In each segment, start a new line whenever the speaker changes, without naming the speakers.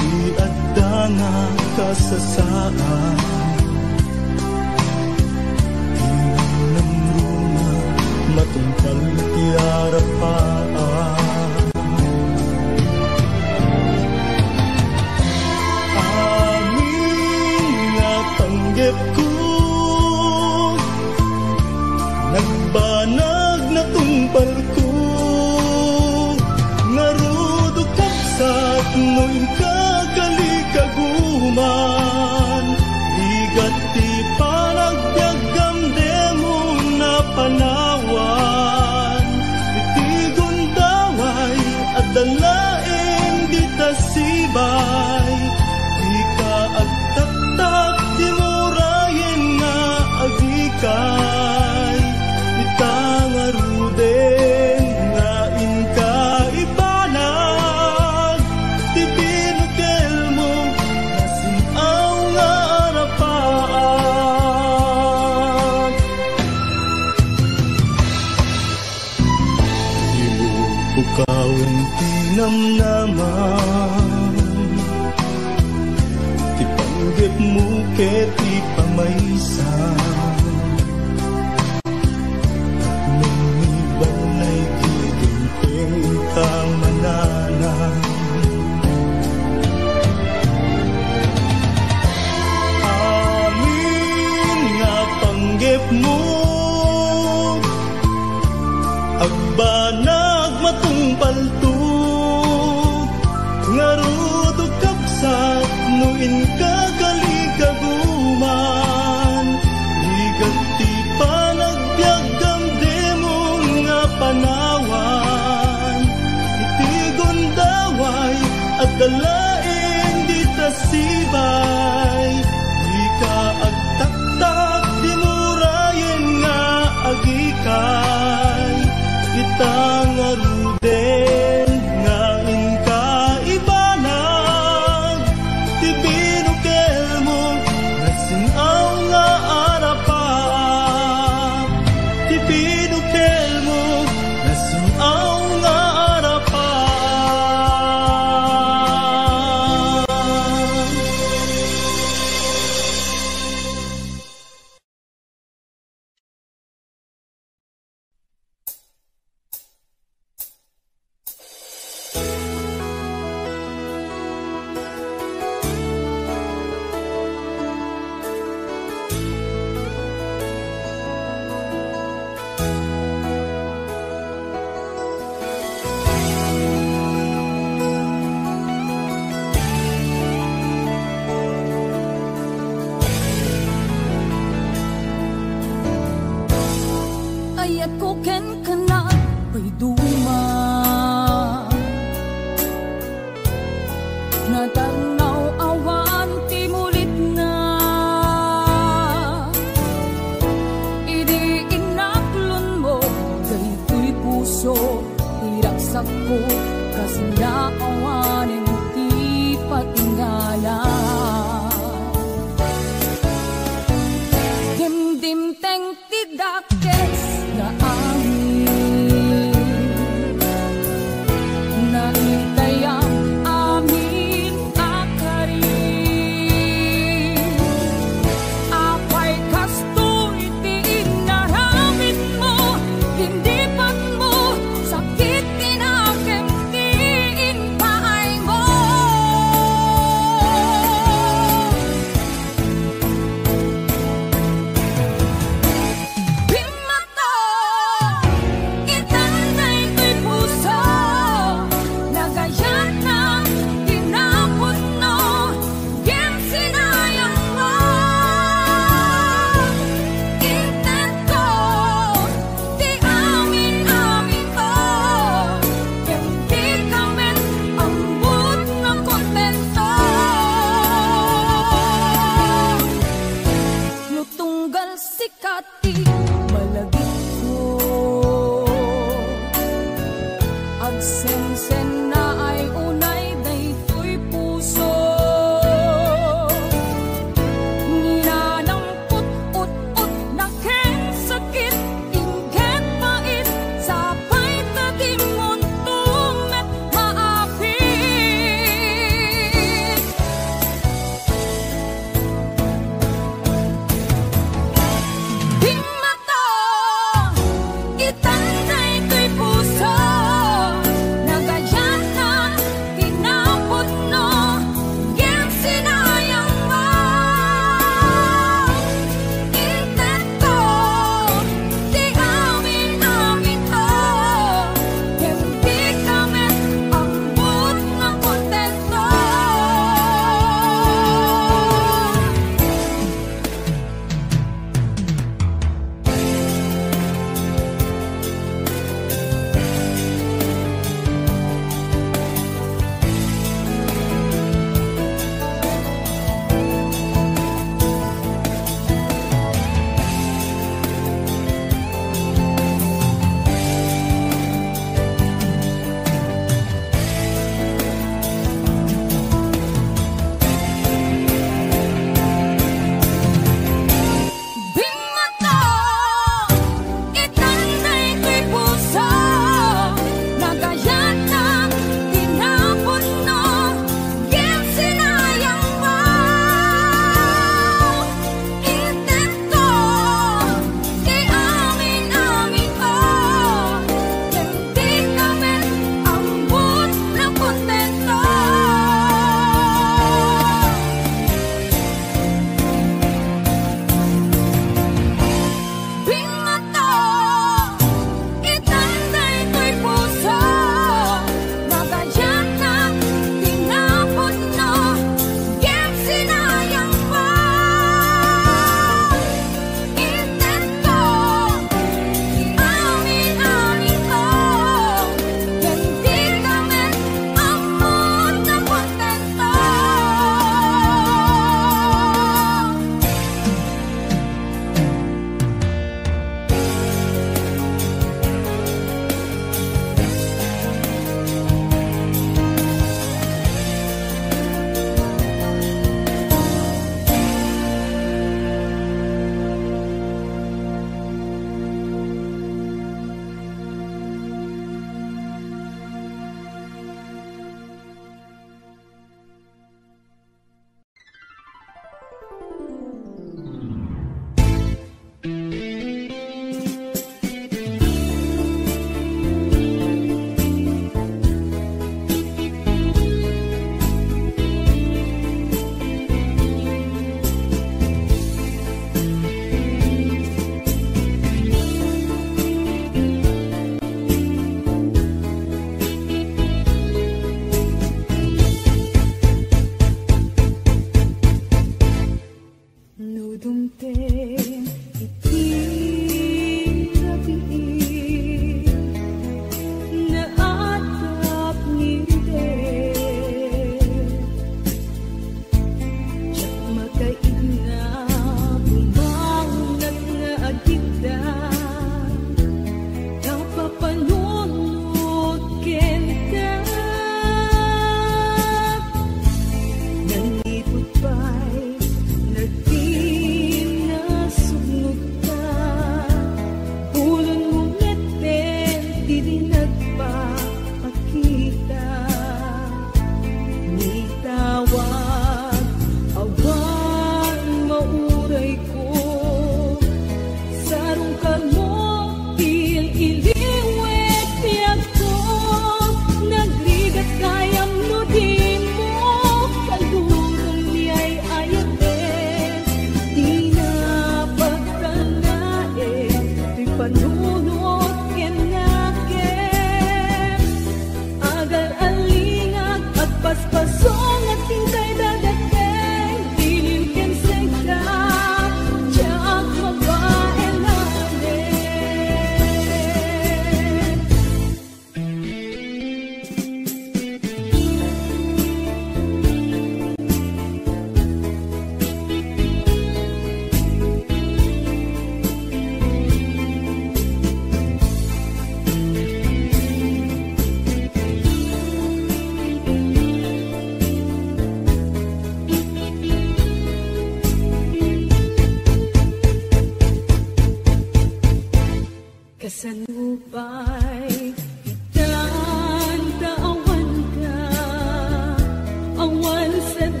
iadda nga kasasaan, tinamnamruna matungkal ti arapaan. Amin nga panggep ko, nagbanag na tumpal ko, ngarudo kapsat no'y kagalikaguman, ligat ti panagbiagam demo na panawan, iti gundaway at dalaeng di tasibay, di ka agtatak di murayen nga agikay, itangaruden nga inka ibanag, ti binukel mo nasinaw nga arapaan. Di mo bukawin tinamnaman, ti panggep mo ket ipamaysan, mananan. Amin nga panggep mo, agbanag matungpalto, ngarudo kapsat nuin kagalikaguman, ligat ti panagbiagam demon nga panawan, at dalaeng di tasibay, di ka agtaktak di murayen nga agikay, itangaruden nga inka ibanag, ti binukel mo nasinaw nga arapaan, ti binukel mo nasinaw nga arapaan.
Ayat ko ken kana pa'y duma, natanaw awan ti mulit na, idi inaklon mo daytoy puso, iraksak ko kasi naawanin ti patingala. Dimdim-teng ti dakes na amin, na itayang amin akarin, apay kastoy ti inaramid mo, hindi pan mo sakit tinakem ti inpaay mo. Sakit, ingket pait, sapay tatimon tume.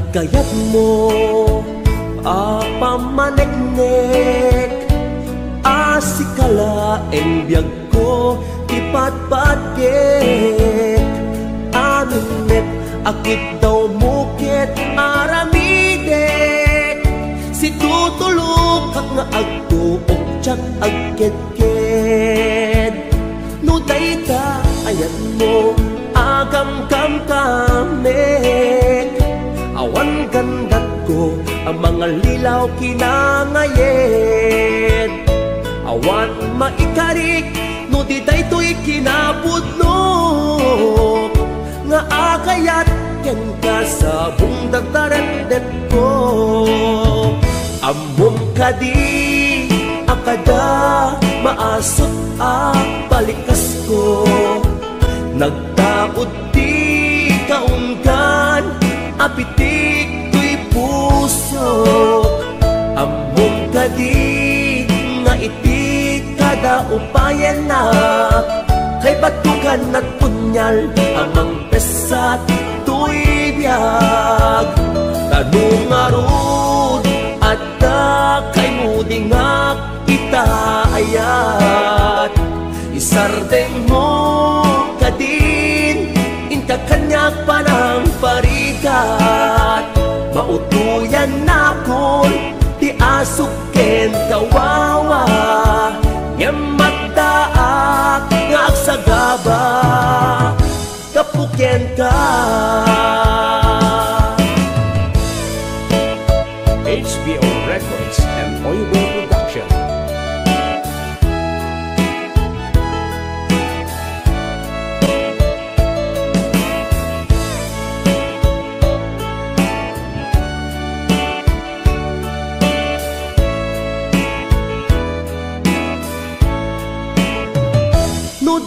Kayat mo pamaneknek asikala en biyag ko ipatpatket anunet akit daw mukit aramidek si tutulog kak nga agtuok tsak agket-ket no dayta ayat mo agam kam kamek awan gandat ko ang mga lilaw kinangayet awan maikarik no di daytoy kinapudlok nga akayat ken ka sa bungdagtarendet ko amom kadi akada maasot balikas ko nagtaod di kaungkan apitik tuy puso amom kadi nga iti kada upayan na kay batukan at punyal amang pesat tuy biyag tanong arud at kay mudingak itaayat isardeng mo kadin inka kanyak panang parikat mautuyan na kon ti asuken kawawa magdaak nga agsagaba kapuken ka
HBO Records and Oyuboy Production.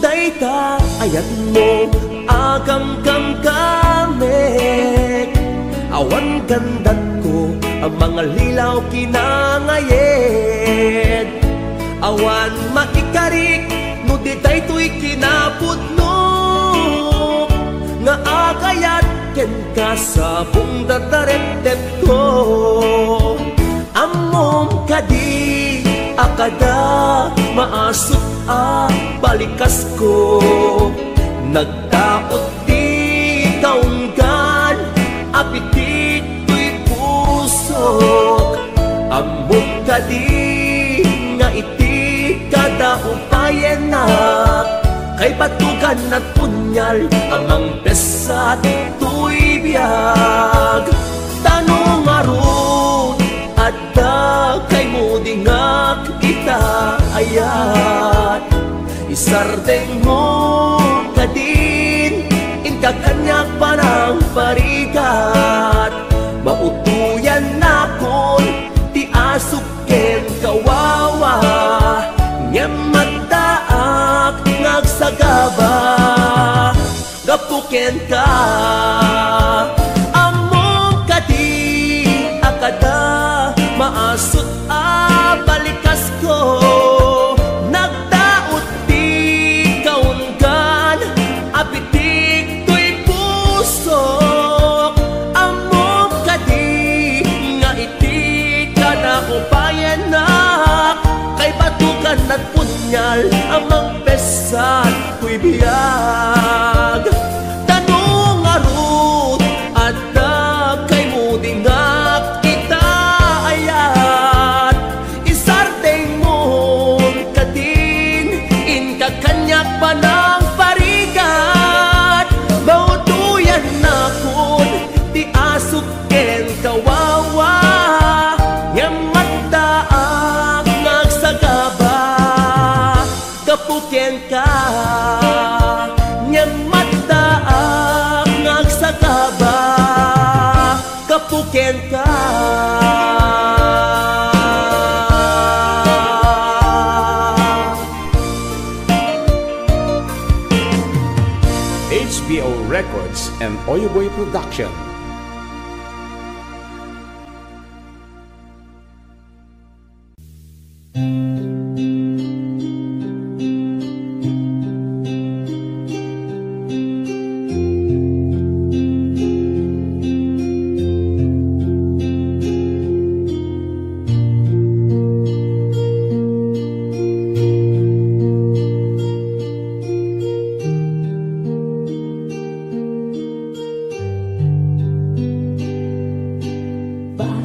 Dayta ayat mo agam kam kamek awan gandat ko ang mga lilaw kinangayed awan maikarik no di daytoy kinapudlok nga akayat ken ka sa bungdagtarendet ko amom kadi akada maasot balikas ko nagtaot di kaunggan apitik tuy pusok amok kadi nga iti kada upayan na kay batukan at punyal amang pesat tuy biyag tanong arud at kay mudingak itaayat isardeng mo kadin inka kanyak panang parikat mautuyan na kon ti asuken kawawa magdaak ngagsagaba gapuken ka among kadi akada maasot balikas ko nagdaot di kaungkan apitik tuy pusok amom kadi nga iti kada upayan na kay batukan at punyal amang pesat tuy biyag tanong arut at kay mudingak itaayat isardeng mo kadin inka kanyak panang parikat mautuyan na kun ti asuken kawawa nga magdaak ngagsagaba kapuken ka nga magdaak ngagsagaba kapuken ka
HBO Records and Oyuboy Production.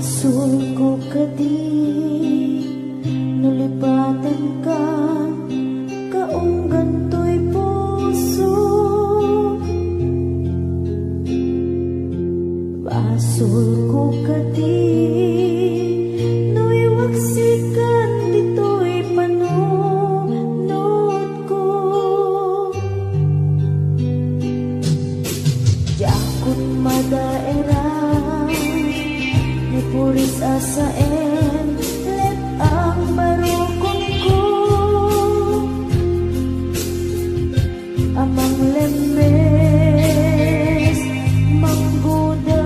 Basul ko kadi nulipatan ka kaunggan to'y puso. Basul ko kadi nuiwaksikan dito'y panunod ko. Jakot madaera ni puris asaen let ang barukong ko. Amang lemes manggudas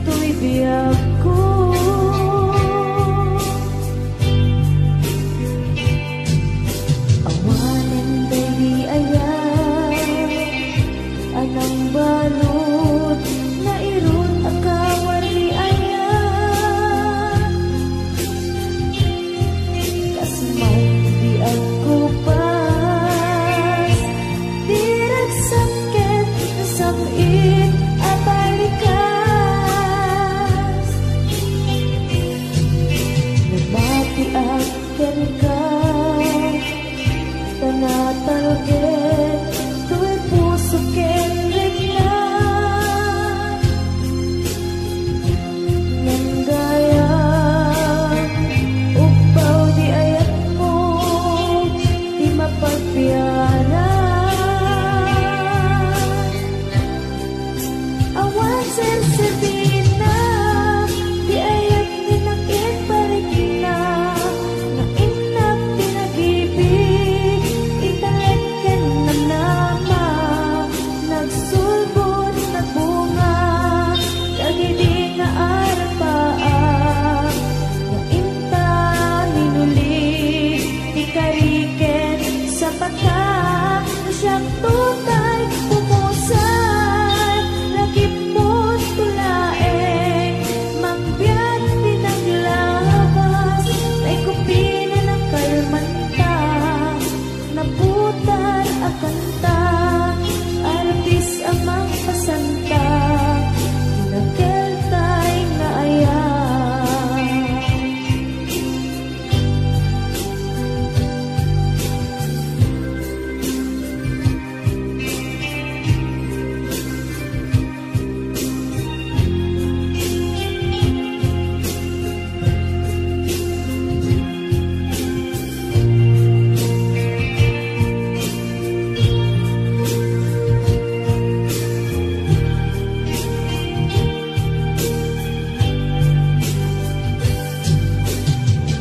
tuy biyag ko. Awanan day ayan anang balot na irot akawar ni ayan. Kasmay di ako pas dirag sakit na samit at balikas. Nagmati akin ka tanatalgit tu'y puso kenrig na nang gaya upaw di ayat mo di mapagpiara. Awan sensitin na di ayat ninakit parik na na inak pinag-ibig italagyan na nama nagsulbot na bunga kagidi nga arapaan na inta minuli di kariken sa pata na siyang tutay pumusan lagip mo tulaeng mangbiyan pinaglabas na ikupina ng kalmanta naputan at kanta arapis amang pasanta nagkeltay nga ayan.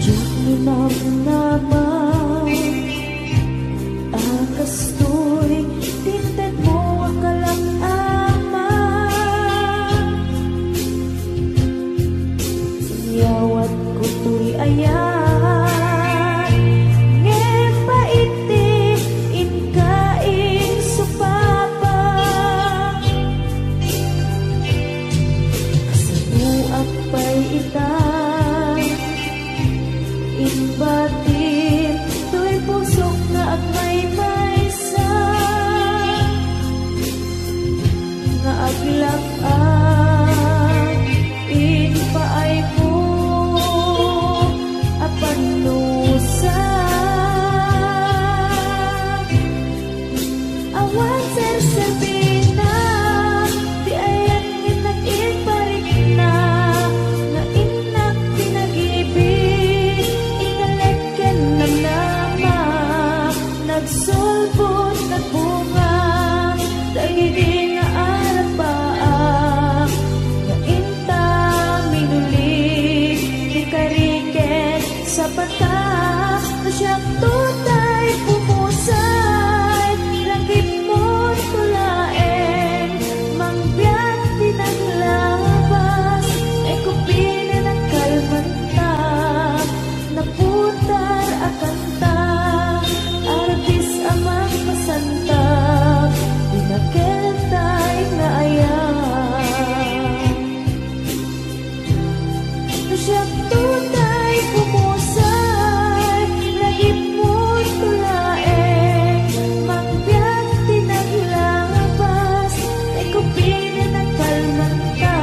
Diyak minamnaman akas to'y tinted mo ang kalangama. Siyawat ko to'y ayan ngepaiti inkain supapa kasabuak pa'y itang inbatin to'y pusok na at may maysa nga aglak-an inpaay mo apanusa. Awan sersebina di ayan minag-in parik na na inak pinag-ibig italagyan ng nama nagsulbot na bunga dagidi nga arapaan na inta minuli di kariken sa pata na siyang tutay pumusay langit mo tulaeng mangbiyak pinaglabas ay kupina ng kalmanta naputar at kanta arapis amang pasanta pinagkeltay nga ayan. Na siyang tutay pumusay lagip mo tulaeng mangbiyak pinaglabas ay kupina ng kalmanta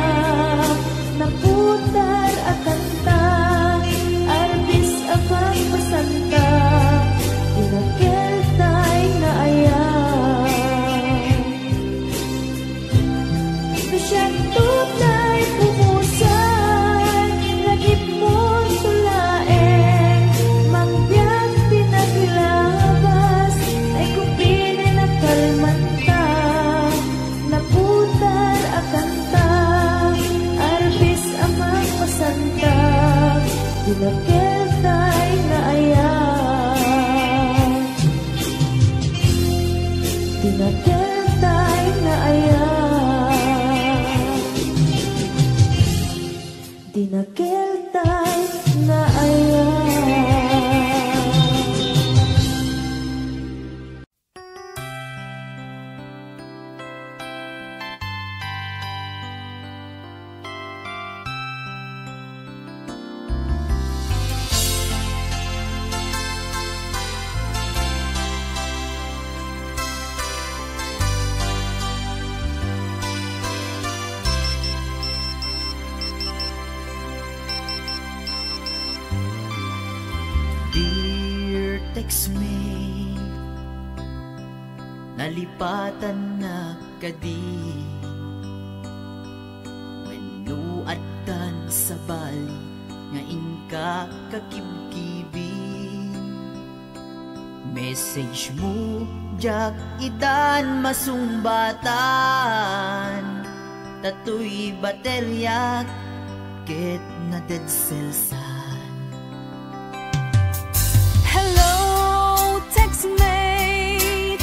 Dinakiltay nga ayan, dinakiltay nga ayan, dinakiltay nga ayan.
Dear textmate, nalipatan na kadi wenno addan sa bali nga inka kakibkibi. Message mo jak idan masumbatan, tatoy baterya ket na dead cells.
Hello, textmate,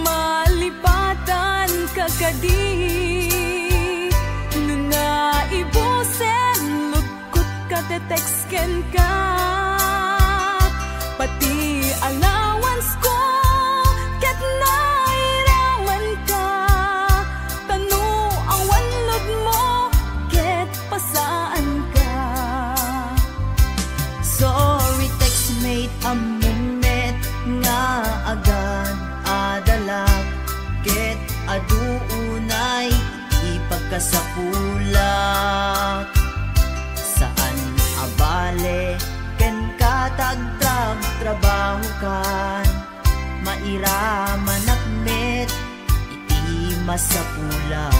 malipatan ka kadi. Nuna ibusen, lugkot ka te-textken ka. Pati allowance ko, ket nairaman ka. Tanu awan lod mo, ket pasaan ka.
Sorry textmate, among net nga agan adalak, ket aduunay ipagkasapulak. Saan abale ken katagtrag trabaho kan, mairaman akmet iti masapulak.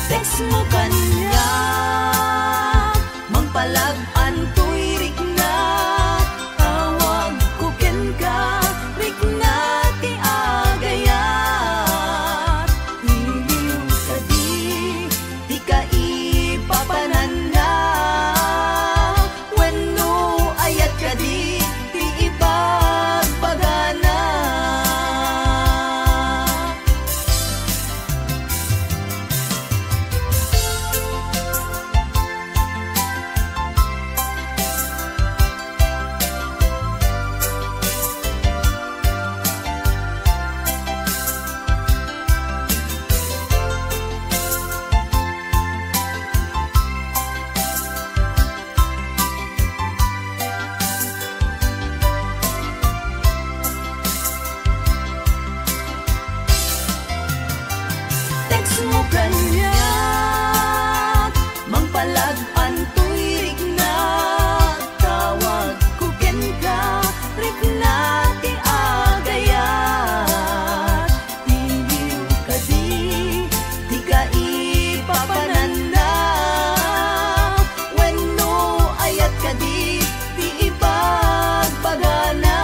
Text mo kanya, mangpalag-an to'y rik na. Tawag ko ken ka, rik na ti agayat. Iliw ka di ka ipapanan na. Wenno ayat ka di ipagbagana. Text mo kanya, mangpalag-an to'y rik na. Tawag ko ken ka, rik na ti agayat. Iliw ka di ka ipapanan na. Wenno ayat ka di ipagbagana.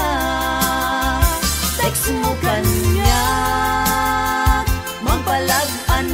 Text mo kanya, mangpalag-an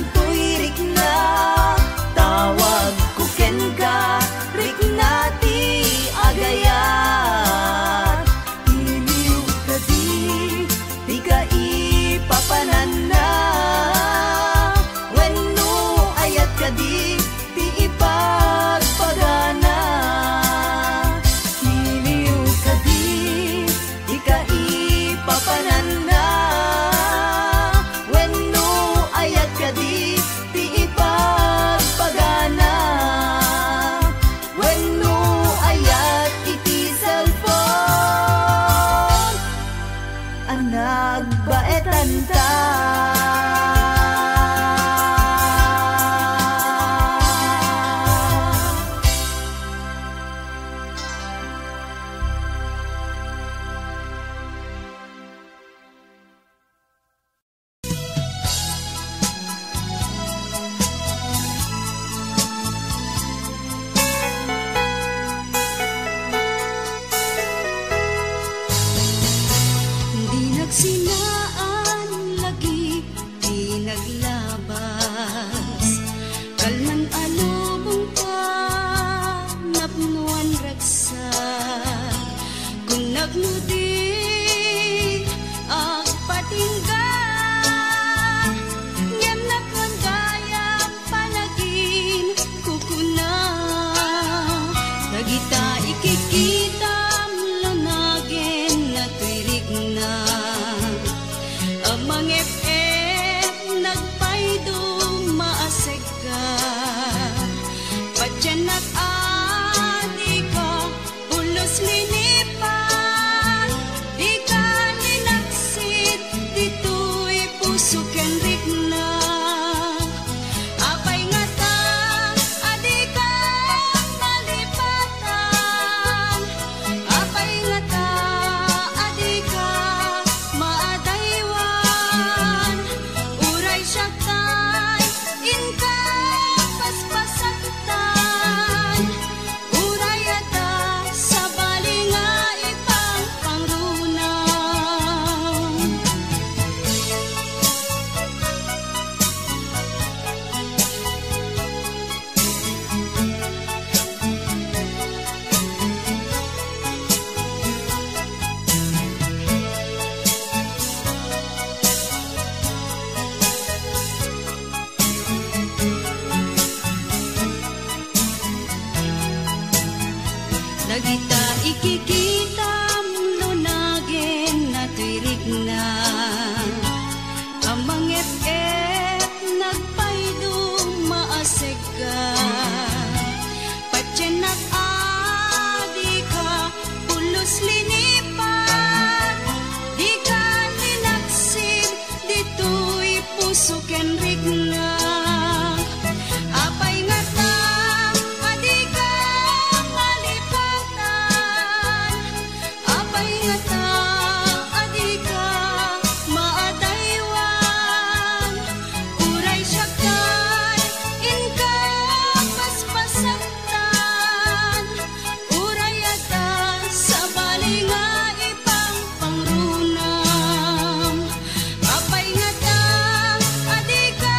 puso ken rigna. Apay nga ta, adi ka malipatan. Apay nga ta, adi ka maadaywan. Uray siya kan, inka paspasaktan. Uray ata sa bali nga ipang pangrunam. Apay nga ta, adi ka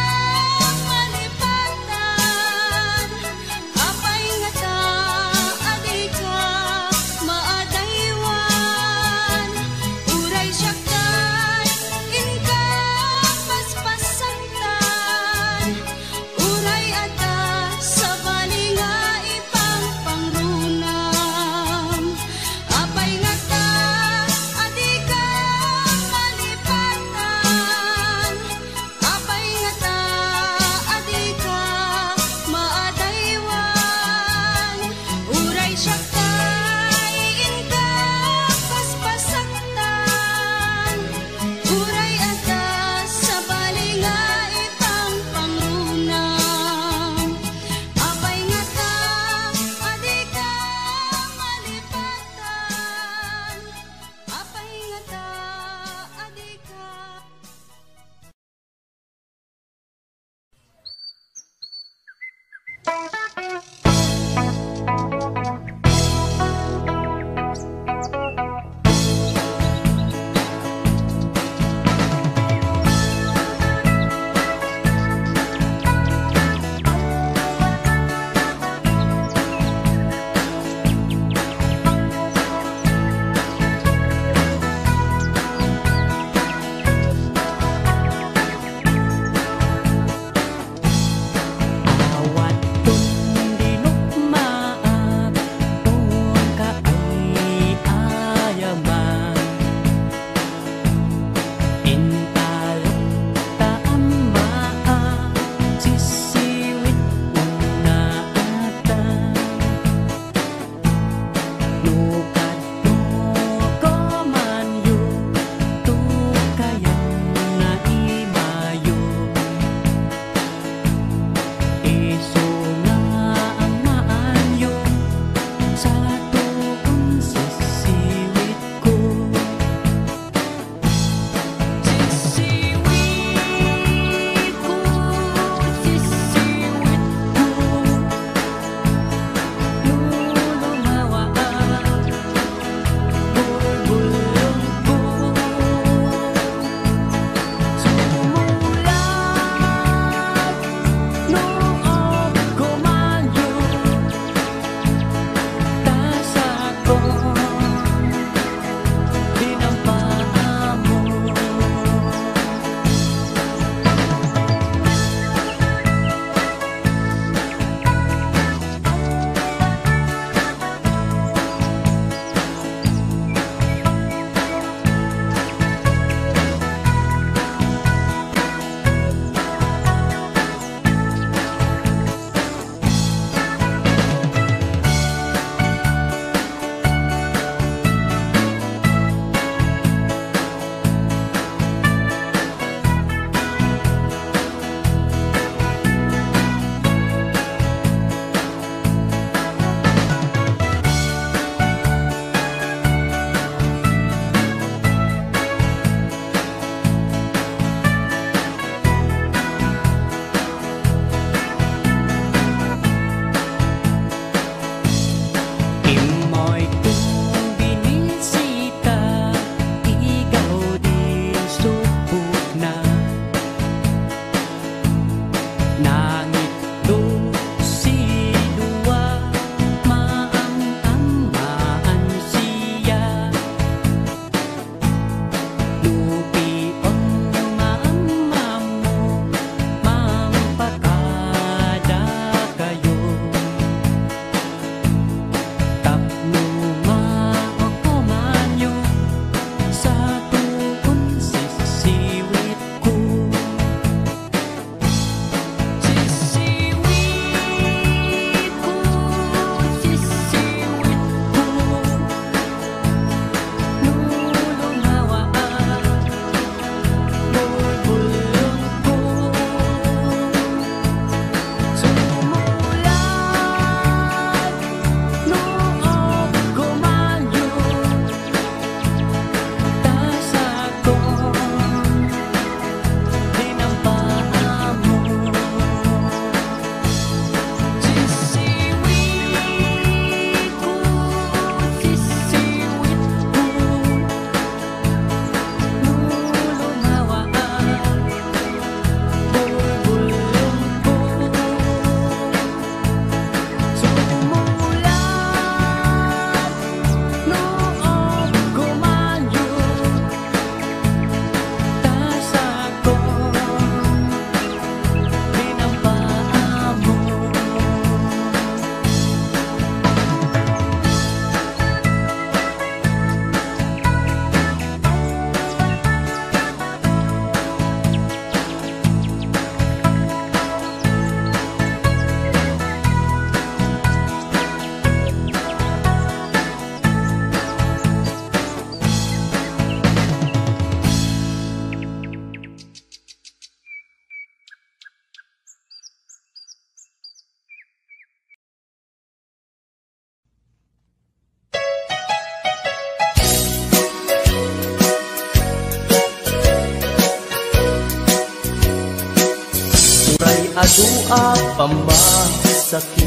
Adua pamasakit,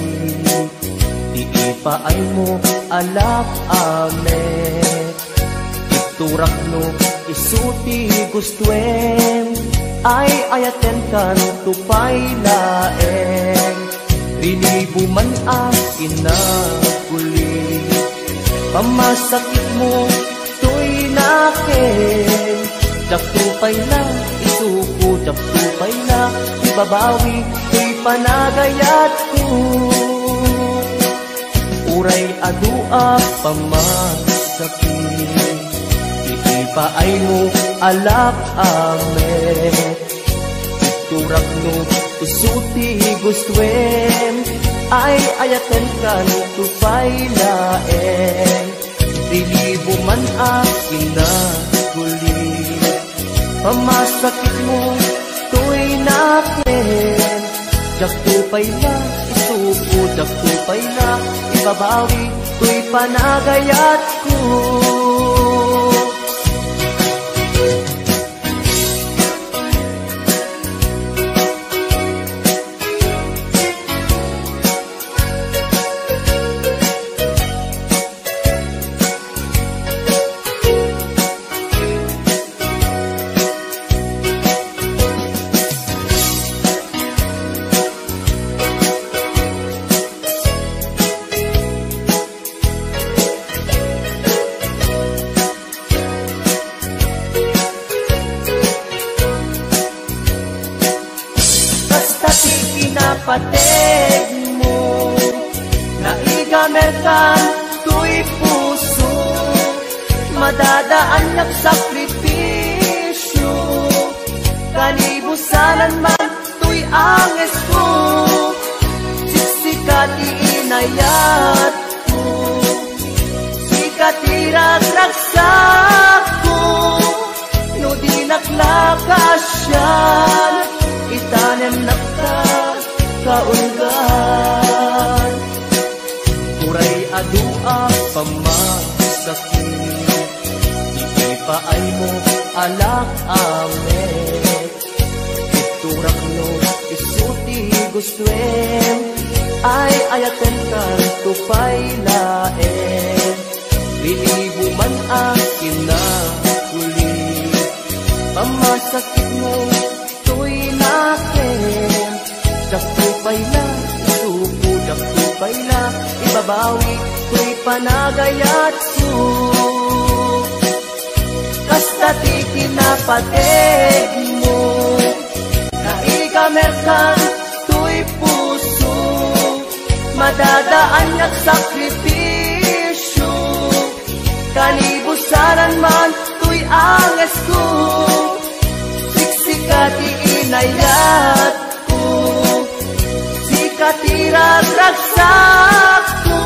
di ipaay mo alak ame. Iturak no isuti gustuen, ay ayaten kan tupay laeng. Rinibuman ang inaguli, pamasakit mo to'y nakin. Daktupay na isuko, daktupay na ibabawi, to'y panagayat ko. Uray adua pamasakit, iipaay mo alak amet. Iturak no isuti gustuen, ay ayaten kan tupay laeng. Rilibo man ang inaguli, pamasakit mo to'y nakin. Daktupay na isuko, daktupay na ibabawi, to'y panagayat ko. Pateg mo, naigamerkan to'y puso, madadaan niyang sakripisyo. Kalibusanan man to'y anges ko, siksikat iinayat ko, sikat iragraksak ko. No di naklakasyan, itanem nakta kaunggan. Uray adua pamasakit, iipaay mo alak amet. Iturak no isuti gustuen, ay ayaten kan tupay laeng. Lilibo man ang kinakuli, pamasakit mo to'y nakin. Daktupay na isuko, daktupay na ibabawi, to'y panagayat ko. Kastati kinapateg mo, naigamerkan to'y puso, madadaan niyang sakripisyo. Kalibusanan man to'y anges ko, siksikat iinayat ko, katiragraksak ko.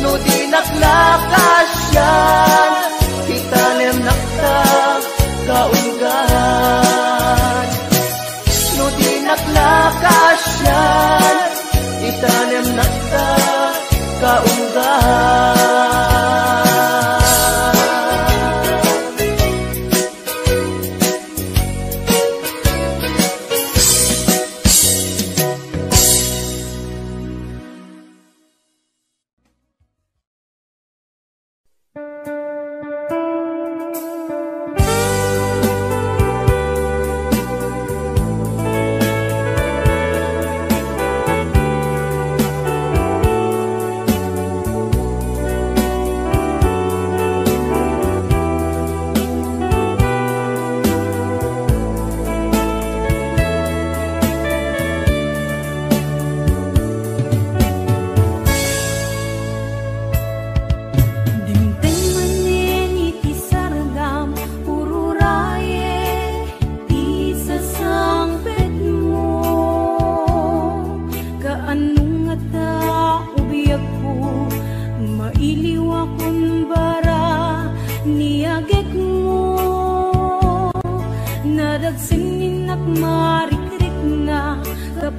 No di naklakasyan, itanem nakta kaunggan. No di naklakasyan, itanem nakta kaunggan.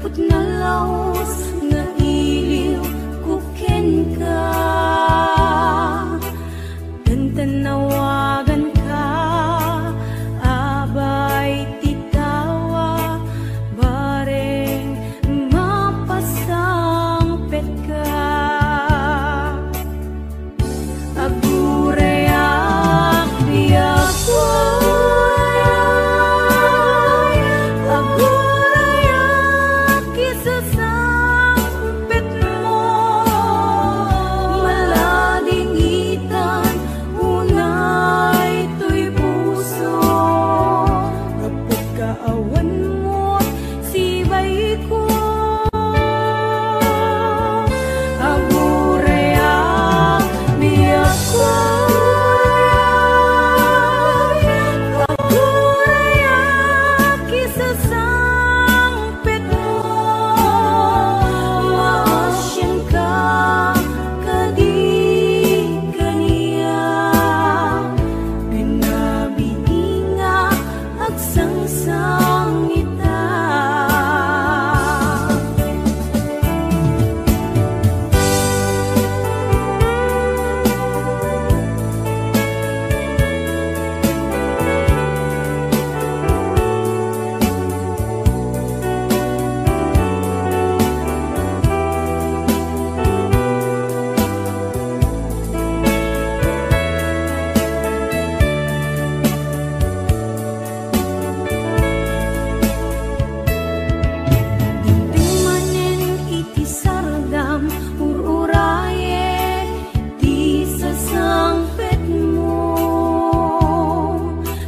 kaput na laos nga iliw kuken ka. Tantanawagan ka, abay titawa, bareng mapasangpet ka. Agurayak biyak ko, agurayak isasangpet mo, malading itan, unay to'y puso. Kapag kaawan mo't sibay ko, agurayak biyak ko, agurayak isasangpet mo, maasyan ka kadi kaniya, binabininga agsangsang ita. Dindumanen iti sardam, ururaye di sasangpet mo.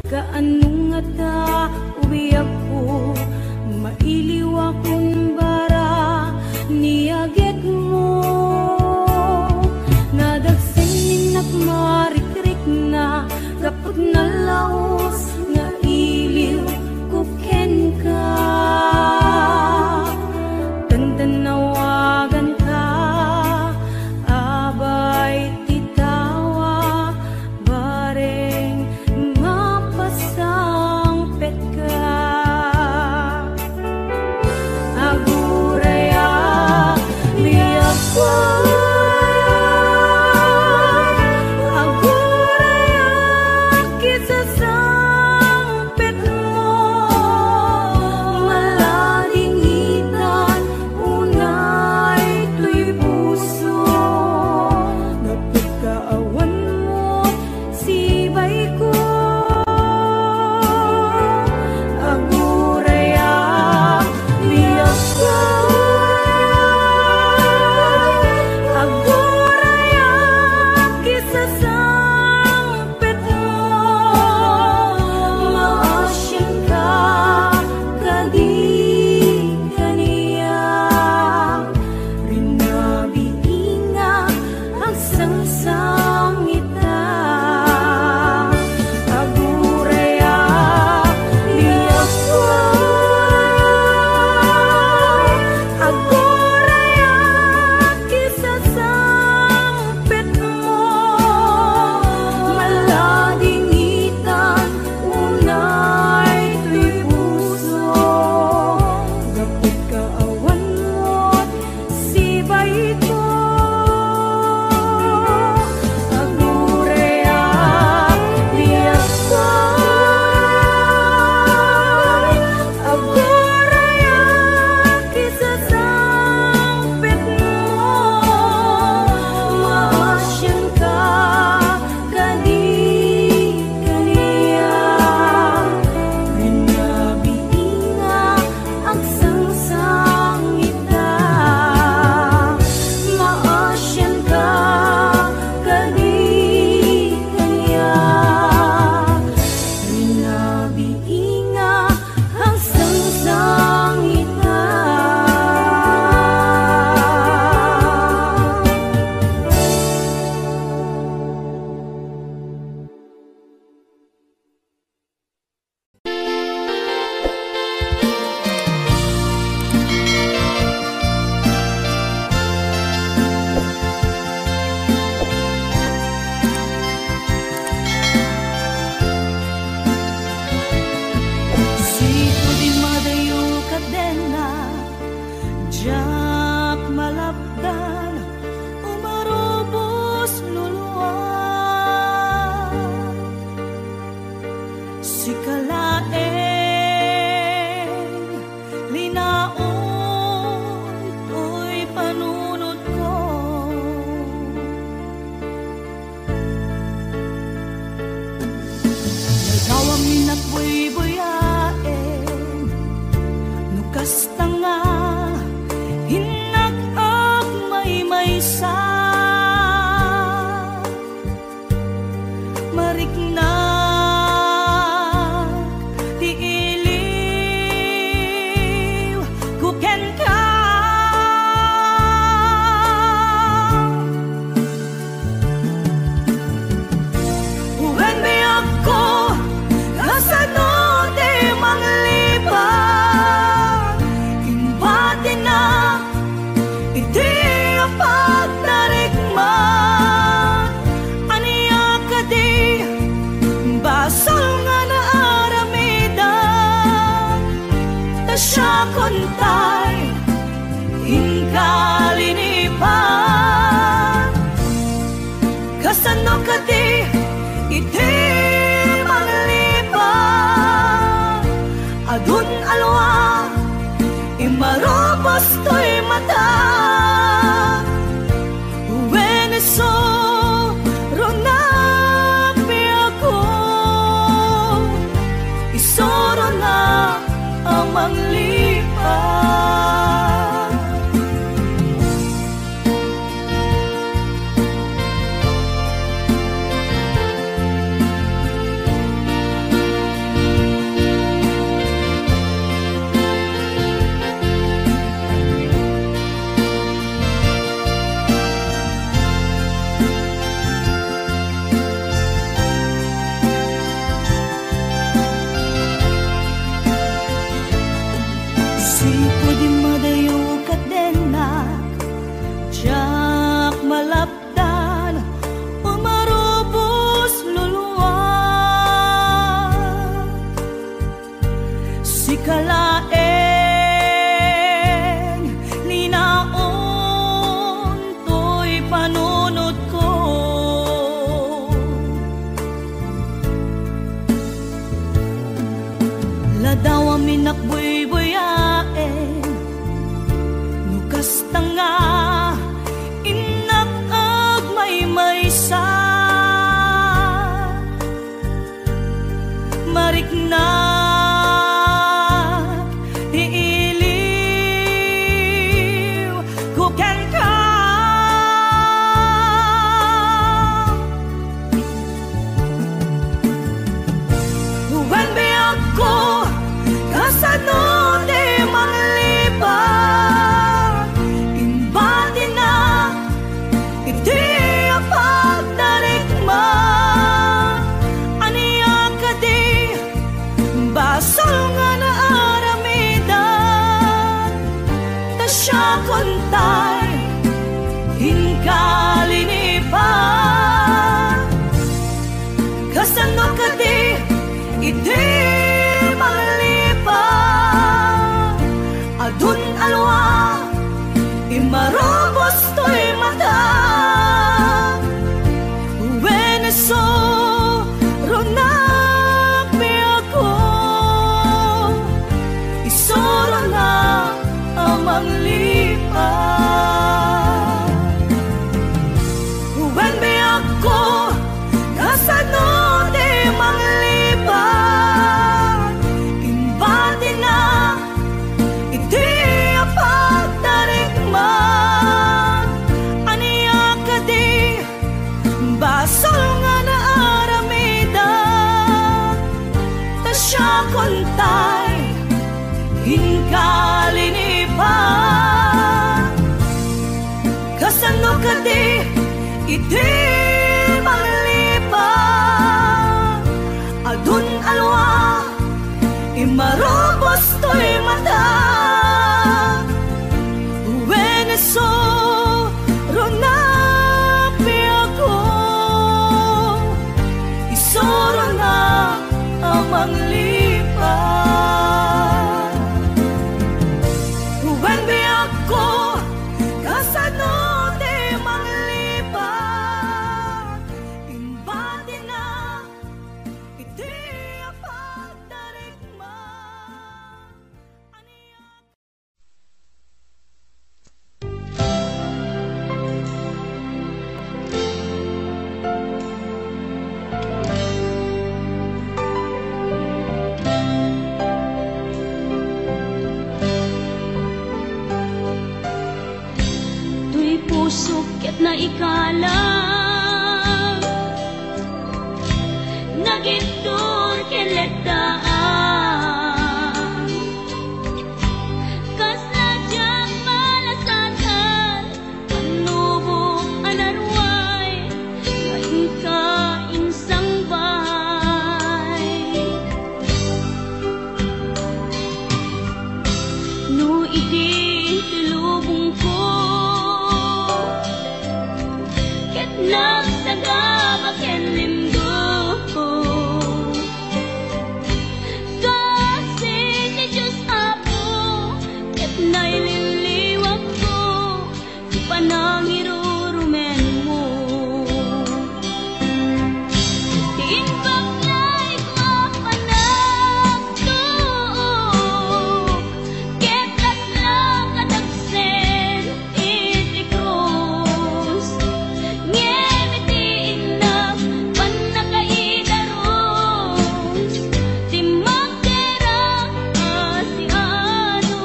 Kaanong nga ta uwiyak ko, mailiw akong bara niyaget mo. Nadagsanin nagmarikrik na, kapag nalaos nga iliw kuken ka. Tantanawagan ka, abay titawa, bareng mapasangpet ka. Agurayak biyak ko, agurayak isasangpet mo, malading itan, unay to'y puso. Kapag kaawan mo't sibay ko, agurayak biyak ko, agurayak isasangpet mo, maasyan ka kadi kaniya, binabininga agsangsang ita. Agurayak biyak ko, agurayak isasangpet mo, malading itan, unay to'y puso. Kapag kaawan mo't sibay ko, agurayak biyak ko, agurayak isasangpet mo, maasyan ka kadi kaniya, binabininga agsangsang ita. Maasyan ka kadi kaniya, binabininga agsangsang ita. Sito di madayo kadena,
Diyak malapdan umarubos luluwa si kalaeng linaon to'y panunod ko nagawang minakbuy-buyaen nukas tanga hinag-ag may-maysa mariknag di iliw kuken ka uwen mi ako kasano di manglipat imbati na iti pagtarikman aniya ka di basal nga na aramidan ta siya kontay inkalinipan kasano ka di iti manglipan adun alwa imarobos to'y mata Uweneso ronapi ako isoro na amang lipat Sipo di madayo kadenak Diyak malapdan umarubos luluwa si kalaeng linaon to'y panunod ko ladaw ang minakbuy-buyaen nukas tanga inag-ag may-maysa mariknag di iliw kuken ka uwan mi ako kasano di manglipat imbati na iti pagtarikman aniya ka di basal nga na aramidan ta siya kontay inkalinipan kasano ka di iti manglipat adun alwa imarobos to'y mata Uweneso ronapi ako isoro na amang lipat uwen mi ako kasano di manglipat imbati na iti pagtarikman aniya ka di basal nga na aramidan ta siya kontay inkalinipan
pusok ket na ikalang nagitur keletaan kas najang malasatan panubok anarway ngayon ka insang bay no iti tilubong ko ket nagsagabak ken limgo kasi ni Diyos Apo ket naililiwag ko si panangirurumen mo tiimbag lay ko panagtuok ket atla kadagsen iti krus ngemitiin na panakaidaros timagdera asianos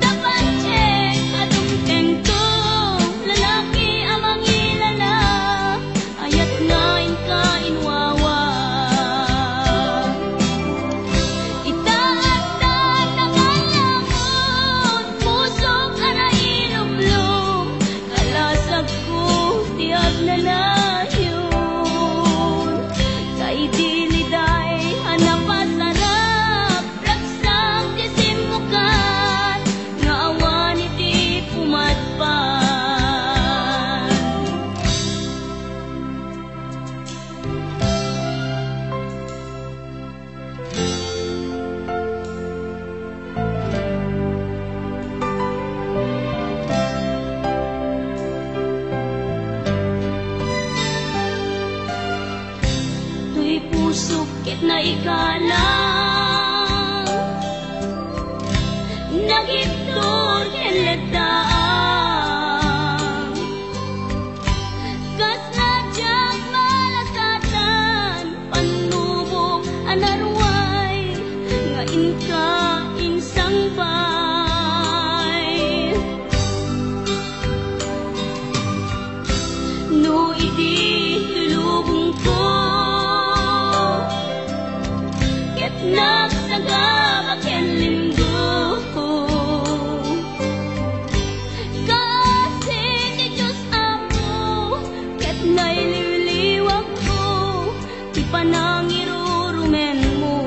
tapansek adungteng ko lalaki amang ilala ayat ngayon ka inwawa itaat tatangalamon pusok anailublong kalasag ko tiag na layon kay diliday hanapasarap raksang tisimukan nga awan iti pumatpan tuy pusok ket na ikalang nagitur keletaan kas najang malasatan panubok anarway ngayon ka insang bay no iti lubong ko ket nagsagabak ken linggo kasi ni Diyos Apo ket naililiwag ko ti panangirurumen mo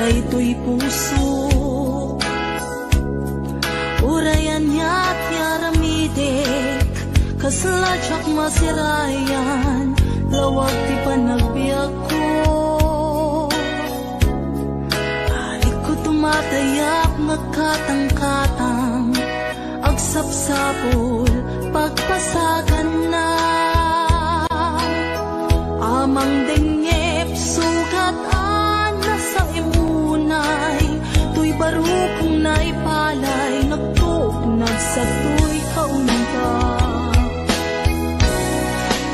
daytoy puso. Urayan niya't yaramidek, kasladyak masirayan, lawag ti panagbiag ko. Alik ko tumatayak, nagkatang-katang, agsapsapol, pagpasagan na. Amang dengep, sugat-an na sa imunay, tuy barukong naipalay, nagtugnag sa tuy kaunta.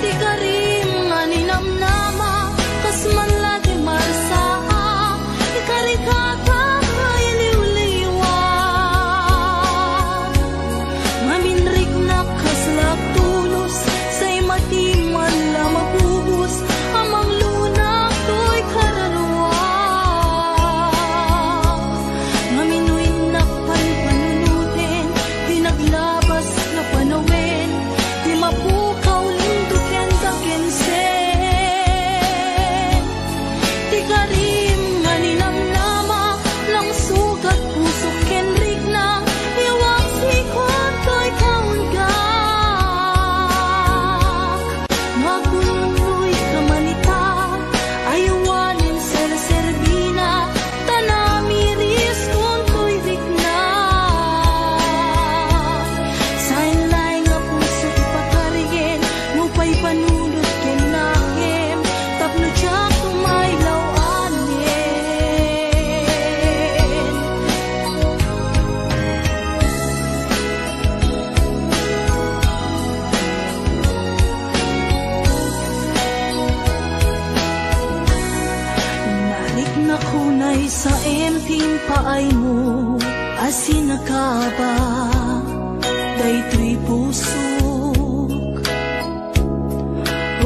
Di ka rin nga ninamnama, kas man lagi marsaa, di ka rin katay liw-liwa. Maminrig na kaslap tulos, sa'y matiman la mabubos, amang lunak to'y kararwa. Maminoy na panpanunutin, di naglabas na panawin, di mapukaw linduken sa kinsen. Di ka rin nga ninamnama, lang sugat puso kenrig na, iwag sikot to'y kaunggak. Maguloy ka manita, ayawanin ser-serbina, tanamiris kung to'y rikna. Sain lay nga puso ipakarigin, nupay panunod kenakim, tapno tiyak tumaylaw anin. Nalik na kunay sa emping paay mo, asin na ka ba, daytoy pusok.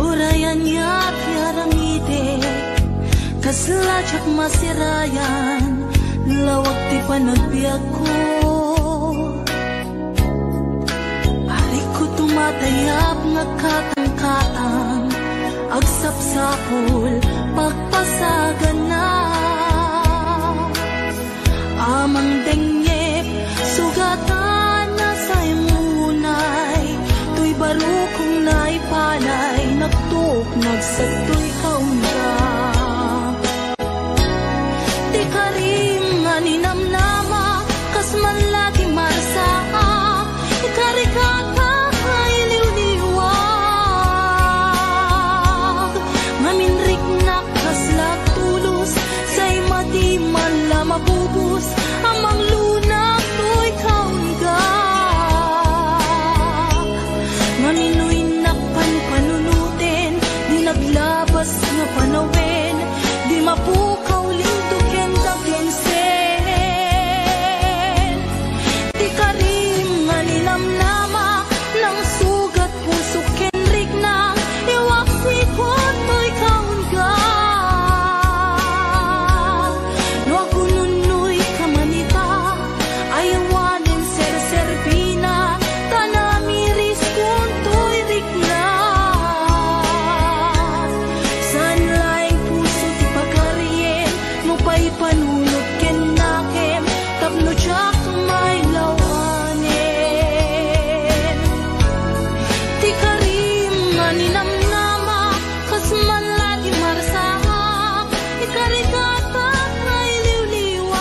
Urayan niya't yaramidek, kasladyak masirayan, lawag ti panagbiag ko. Arik ko tumatayap, nagkatang-katang, agsapsapol, pagpasagan na. Amang dengep, sugatan na sa imunay, tuy barukong naipalay, nagtuknag sa tuy kaunta. Di ka rin nga ninamnama, kas man lagi marsaa, ikarikata ay liw-liwag. Maminrik na kaslak tulos, sa'y matiman la mabubos, amang lunak to'y kaunggak. Maminoy na panpanunutin, di naglabas nga panawin, di mapukaw linduken sa kinsen. Di ka rin nga ninamnama, lang sugat puso kenrig na, iwak sikot to'y kaunggak. Nuagununoy ka manita, ayawanin ser-serbina, tanamiris kung to'y rikna. San laing puso ti pagkarien, nupay panunod kenakem, tapno tiyak tumaylaw anin. Di ka rin nga ninamnama, kas man lagi marsaa, ikarikata ay liw-liwag.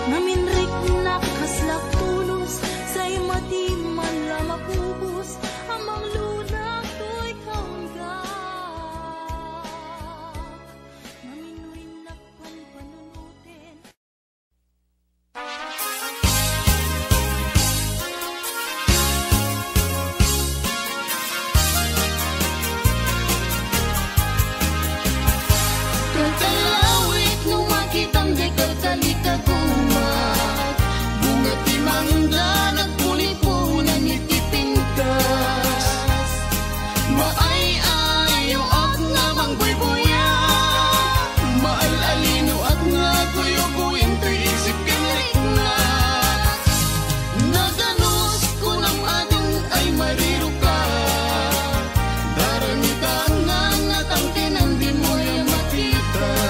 Naminrik na kaslak tulos, sa'y matiman la mapubos, amang lunak to'y kaunggak. Maminoy na panpanunutin.
Kalkalawit nung makitang di kalkalikagumat, bunga timangga nagpulipunan ni tipintas. Maay-ayaw at nga mangbuy-buya, maal-alino at nga kuyo-buyin to'y isip kenrik na. Naganos ko ng adong ay mariro ka, daranitan nga natangkinan di mo yung makita.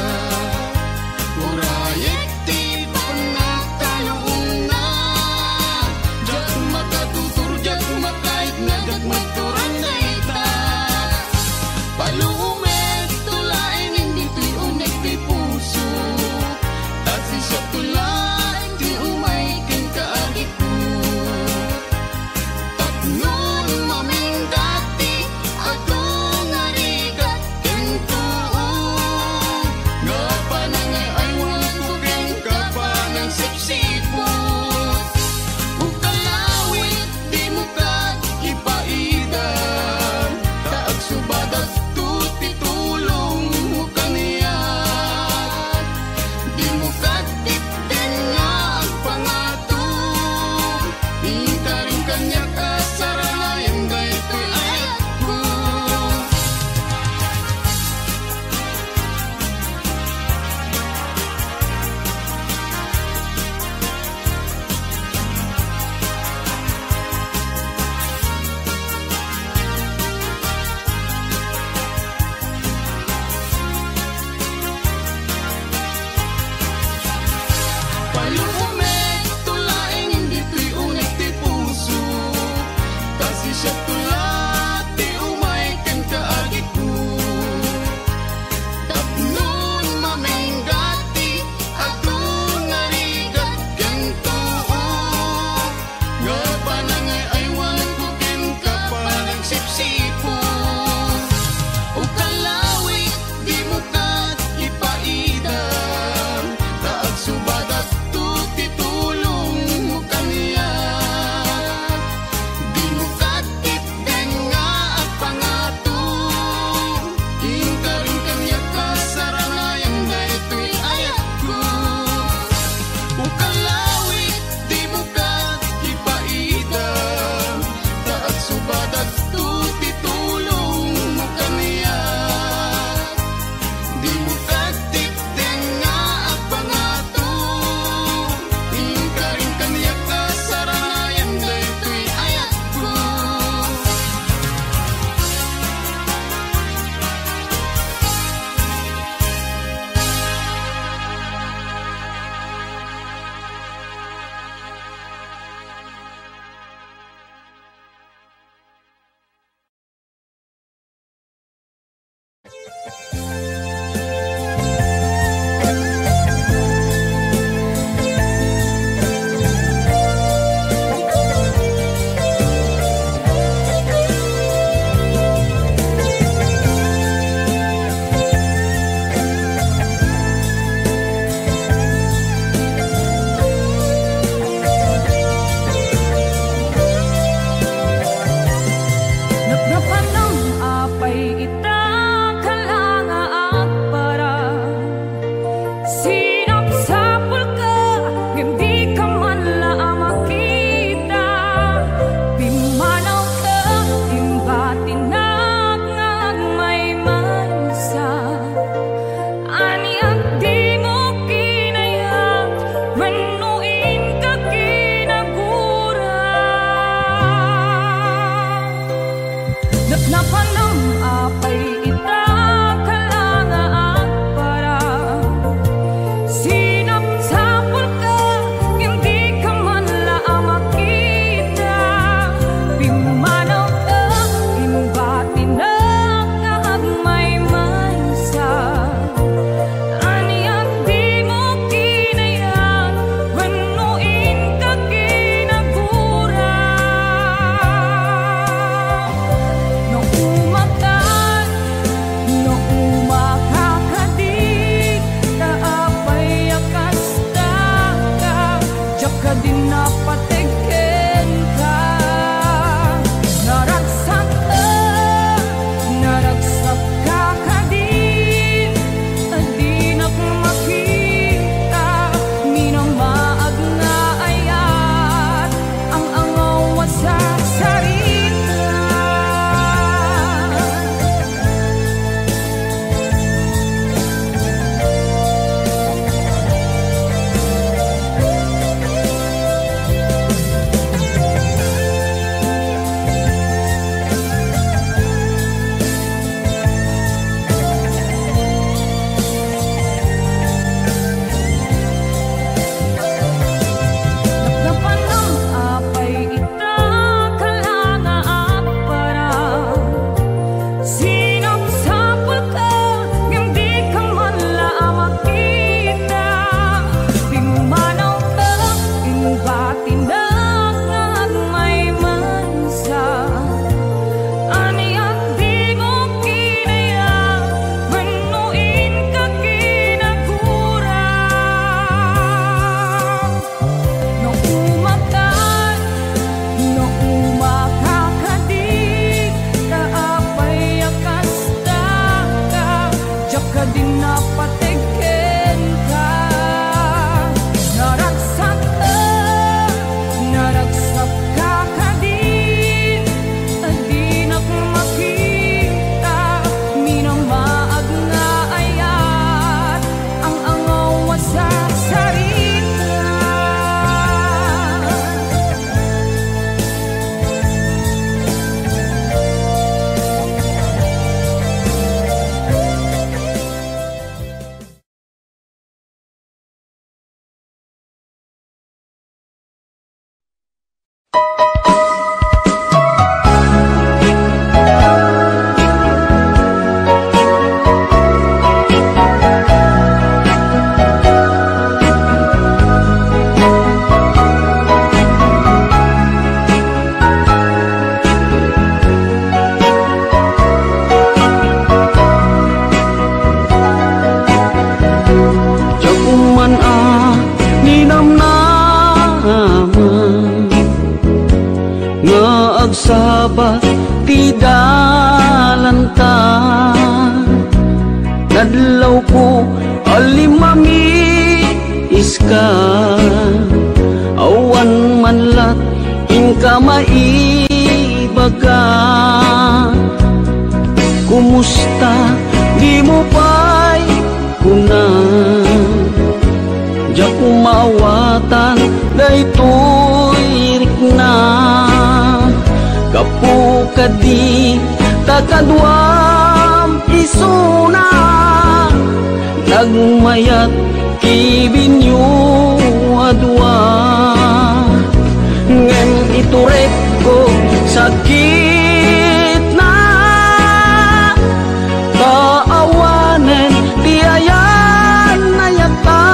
ka, awan man lat inka maibaga. Kumusta di mo pa'y kunan, di ako maawatan daytoy rikna. Kapu kadi takadwam isuna, nagmayat kibinyo adwa. Ngem iturek ko sakit na, kaawanen tiayan na yata.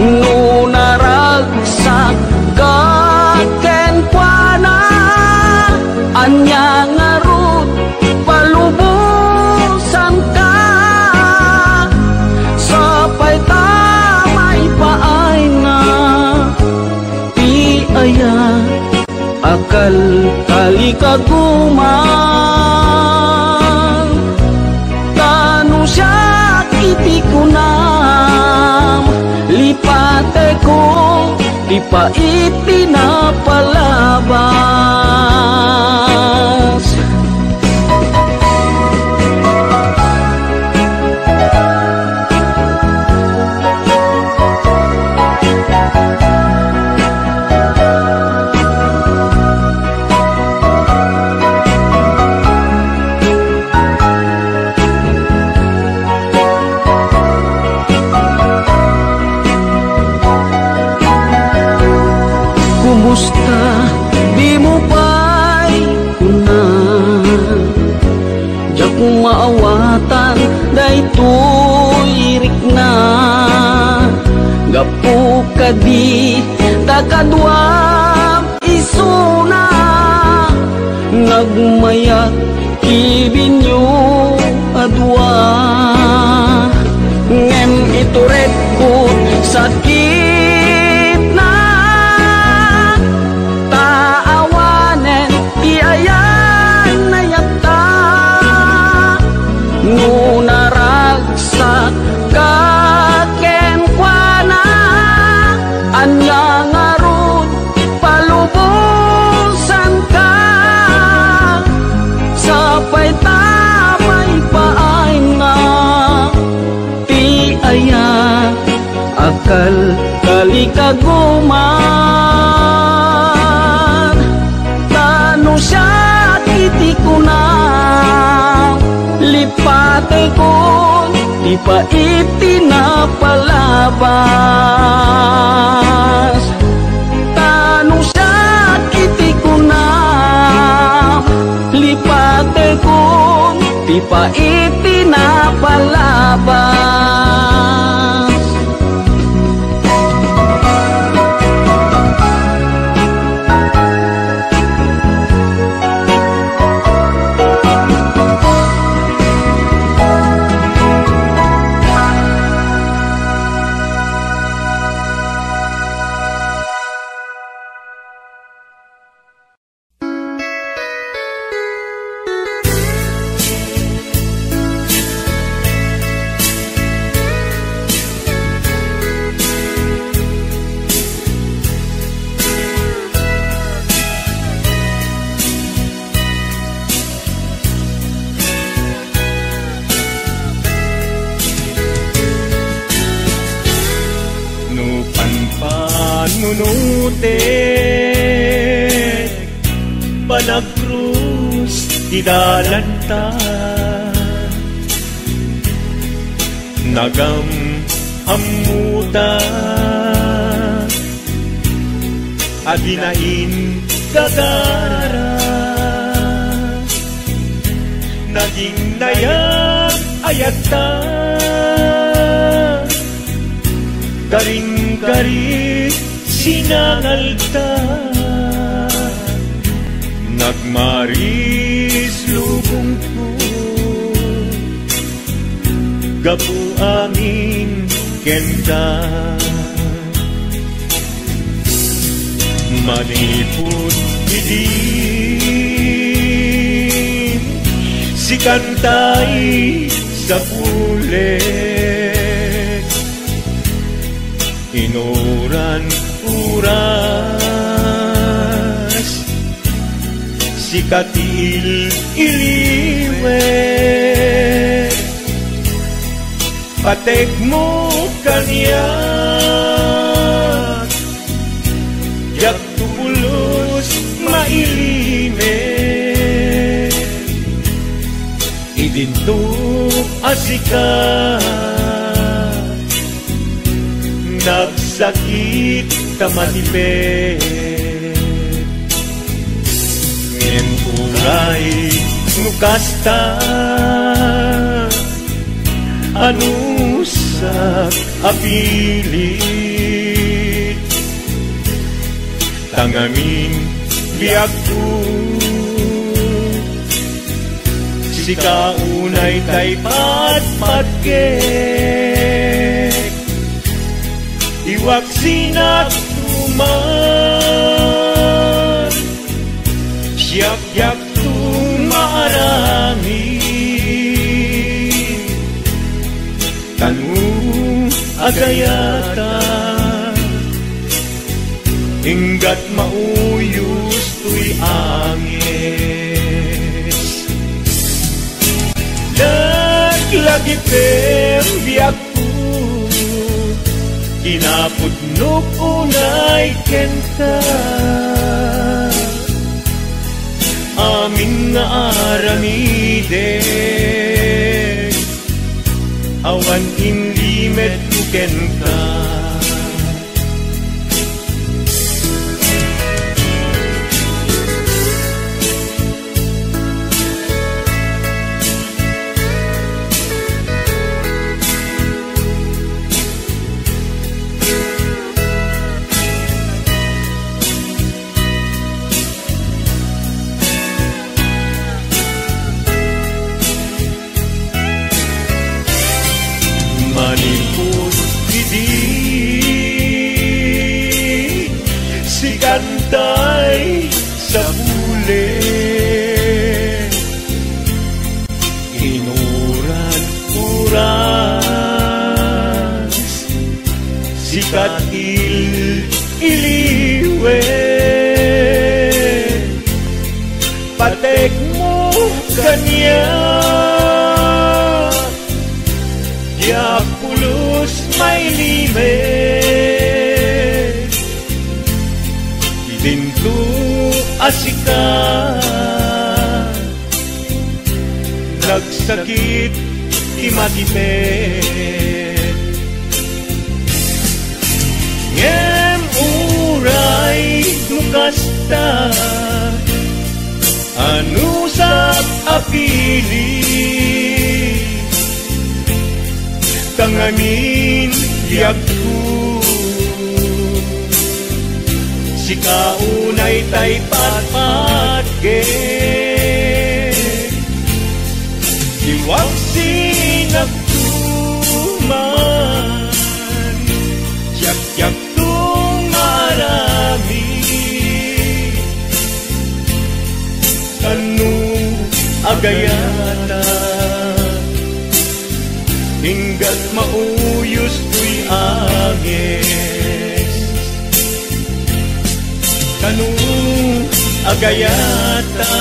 Nunaragsak kaken kwa na, anya ngarut palubusan ka. Sapay tamay paay na, ti aya akal kali kagumang. Tanu siya iti kunam, lipate ko di pa iti na palabas. Kumusta di mo pa'y kunan, di ako maawatan daytoy rikna. Gapu kadi takadwam isuna, nagmayat kibinyo adwa. Ngem iturek ko sakit na, taawanen tiayan na yata. Nunaragsak kaken kwa na, anya ngarut palubusan ka. Sapay tamay paay na, ti aya akal kali kaguman. Tanu siya iti kunam, lipate ko di pa iti na palabas. Tanu siya iti kunam, lipate ko di pa iti na palabas.
Nunutek panagkrus idalanta, nagam amuta adinain gagara. Naging nayang ayata, garing-garing sinangalta. Nagmaris lubong ko, gapu amin kenta. Maniput idin si kantay sa pulet, Inuran uras sikatil iliwet patek mo kanya yak tupulos mailimet idinto asika nagsakit kamatipet ngem uray nukasta anusak apilit tangamin biag tu sika unay tay patpatgek iwak sinat tuman siyak-yak tumaarangin kanu agayata hinggat mauyos tuy angis naglagi pembiak kinapudnok unay kenta amin nga aramide awan inlimet kenta manipus idi si kantay sa huli inuran uras sikat iliwe patek mo kanya yak pulos may limet idinto asika nagsakit imatipet ngem uray nukasta anusak apili tangamin yaktu sika unay tay patpatge iwak sinagtuman yak tung marami kanu agayata hinggat mauyos tuy agis kanu agayata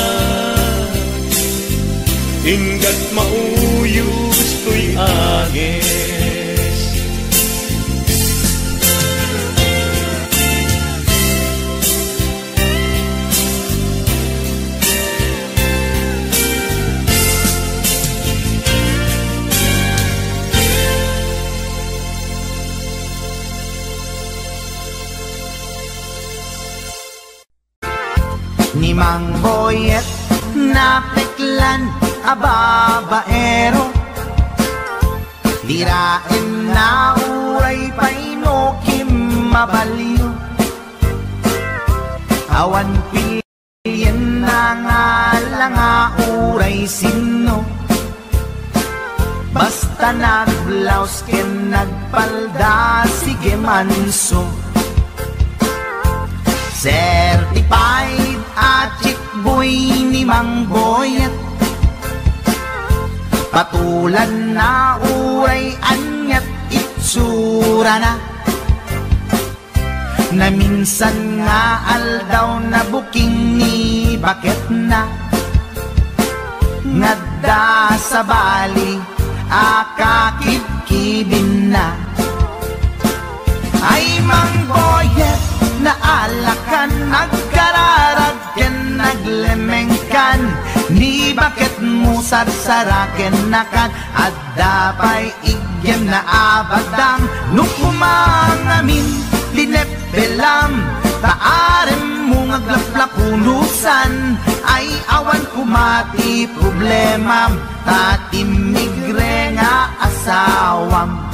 hinggat mauyos tuy agis
ni Mang Boyet napeklan ababaero diraen na uray painokim mabaliw awan pilyen na nga langa uray sino basta nagblaus ken nagpalda sige manso certified achik boy ni Mang Boyet patulan na uray anyat itsura na Na minsan nga aldaw na buking ni bakit na ngadda sa bali akakibkibin na. Ay mangboyet na alakan nagkararagken naglemengkan ni bakit mo sarsaraken nakan at dapay igyem na abadang nukumangamin linepelam taarem mo ngaglaplapunusan ay awan kumati problema tatimigre nga asawam.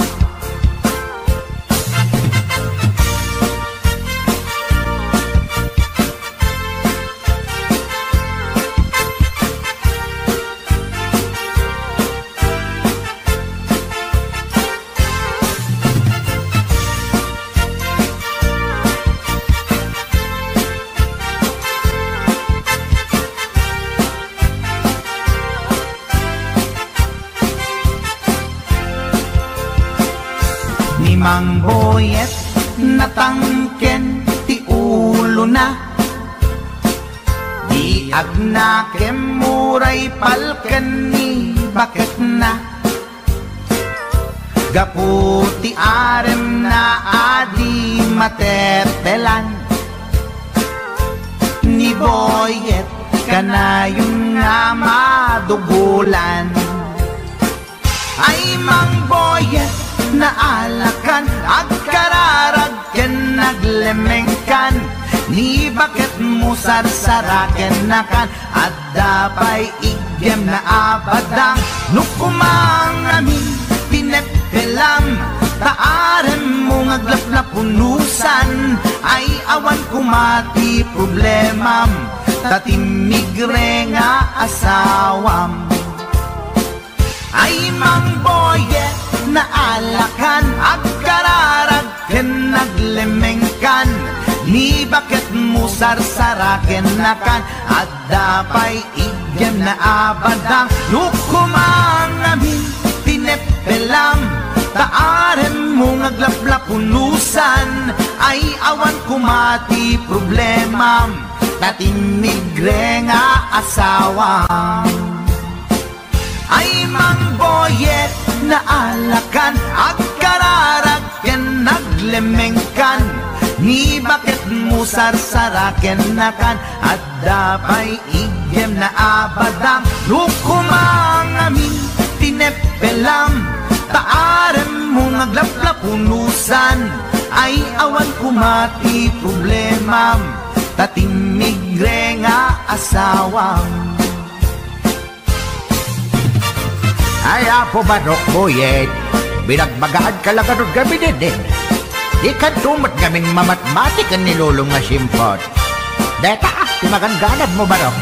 Mang boyet natangken ti ulo na di agnakem muray palken ni bakit na gaputi arem na adi matetelan ni boyet kanayong nga madugulan. Ay mang boyet na alakan agkararagken naglemengkan ni bakit mo sarsaraken nakan at dapay igyem na abadang nukumangamin pinepelam taarem mo ngaglaplapunusan ay awan kumati problemam tatimigre nga asawam. Ay mang boyet na alakan agkararagken naglemengkan ni bakit mo sarsaraken nakan at dapay igyem na abadang nukumangamin pinepelam taarem mo ngaglaplapunusan ay awan kumati problemam tatimigre nga asawam. Ay mang boyet na alakan agkararagken naglemengkan ni bakit mo sarsaraken nakan at dapay igyem na abadang nukumangamin pinepelam taarem mo ngaglaplapunusan ay awan kumati problemam tatimigre nga asawam.
Ay apo barok boyet, binagbagaan ka lang anong gabi din. Di ka tumat gaming mamatmatik ang nilulong nga simpot. Deta, timagan ganad mo barok.